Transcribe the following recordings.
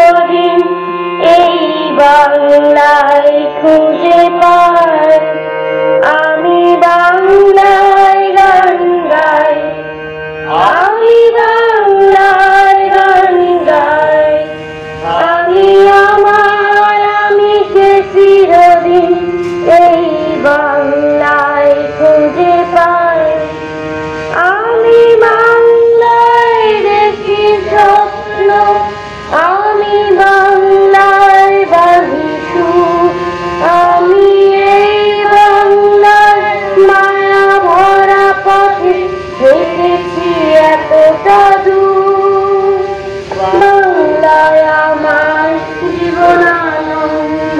চিরদিন এই বাংলায় খুঁজে পাই। আমি বাংলায় গান গাই, আমি বাংলায় গান গাই। আমি আমার আমিকে চিরদিন এই বাংলায় খুঁজে পাই। আমি বাংলায় দেখি স্বপ্ন, আমি বাংলায় বাঁধি সুর। আমি এই বাংলার মায়া ভরা পথে হেঁটেছি এতটা দূর। বাংলায় আমার জীবনানন্দ,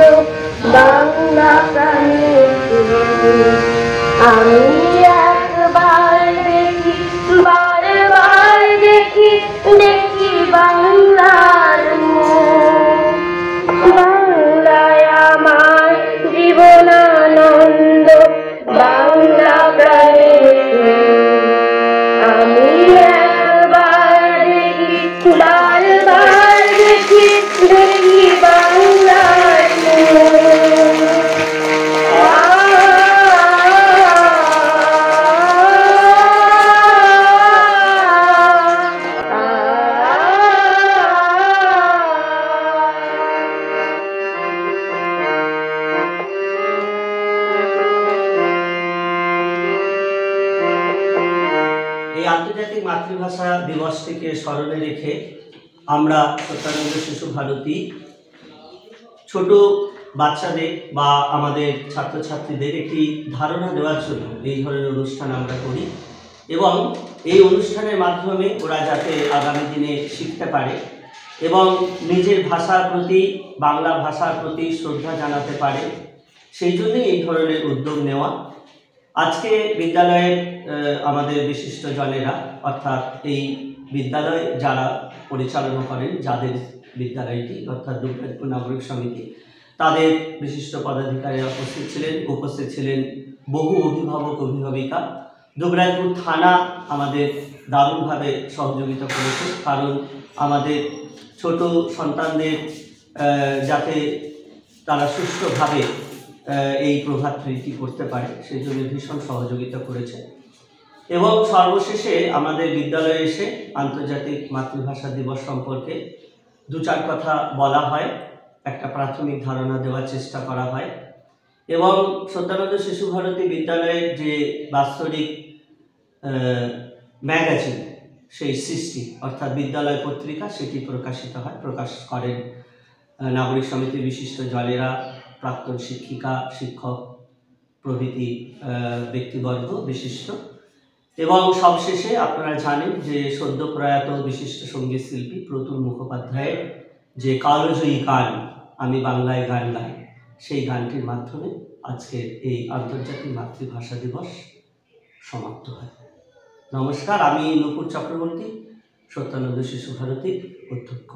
বাংলা প্রাণের সুর। আমি একবার দেখি, বারবার দেখি, দেখি বাংলার মুখ। বাংলায় আমার জীবনানন্দ, বাংলা প্রাণের সুর। আমি একবার দেখি, বারবার দেখি, দেখি বাংলার মুখ। এই আন্তর্জাতিক মাতৃভাষা দিবসটিকে স্মরণে রেখে আমরা সত্যানন্দ শিশু ভারতী ছোট বাচ্চাদের বা আমাদের ছাত্রছাত্রীদের একটি ধারণা দেওয়ার জন্য এই ধরনের অনুষ্ঠান আমরা করি এবং এই অনুষ্ঠানের মাধ্যমে ওরা যাতে আগামী দিনে শিখতে পারে এবং নিজের ভাষার প্রতি, বাংলা ভাষার প্রতি শ্রদ্ধা জানাতে পারে, সেই জন্যই এই ধরনের উদ্যোগ নেওয়া। আজকে বিদ্যালয়ের আমাদের বিশিষ্ট জনেরা, অর্থাৎ এই বিদ্যালয় যারা পরিচালনা করেন, যাদের বিদ্যালয়টি অর্থাৎ দুবরাজপুর নাগরিক সমিতি, তাদের বিশিষ্ট পদাধিকারীরা উপস্থিত ছিলেন বহু অভিভাবক অভিভাবিকা। দুবরাজপুর থানা আমাদের দারুণভাবে সহযোগিতা করেছে, কারণ আমাদের ছোট সন্তানদের যাতে তারা সুষ্ঠুভাবে এই প্রভাতটি করতে পারে সেই জন্য ভীষণ সহযোগিতা করেছে। এবং সর্বশেষে আমাদের বিদ্যালয়ে এসে আন্তর্জাতিক মাতৃভাষা দিবস সম্পর্কে দু চার কথা বলা হয়, একটা প্রাথমিক ধারণা দেওয়ার চেষ্টা করা হয় এবং সত্যানন্দ শিশু ভারতী বিদ্যালয়ের যে বাৎসরিক ম্যাগাজিন সেই সৃষ্টি অর্থাৎ বিদ্যালয় পত্রিকা সেটি প্রকাশিত হয়, প্রকাশ করেন নাগরিক সমিতির বিশিষ্ট জনেরা, প্রাক্তন শিক্ষিকা, শিক্ষক প্রভৃতি ব্যক্তিবর্গ বিশিষ্ট। এবং সবশেষে আপনারা জানেন যে সদ্য প্রয়াত বিশিষ্ট সঙ্গীত শিল্পী প্রতুল মুখোপাধ্যায়ের যে কালজয়ী গান আমি বাংলায় গান গাই, সেই গানটির মাধ্যমে আজকের এই আন্তর্জাতিক মাতৃভাষা দিবস সমাপ্ত হয়। নমস্কার, আমি নূপুর চক্রবর্তী, সত্যানন্দ শিশু ভারতীর অধ্যক্ষ।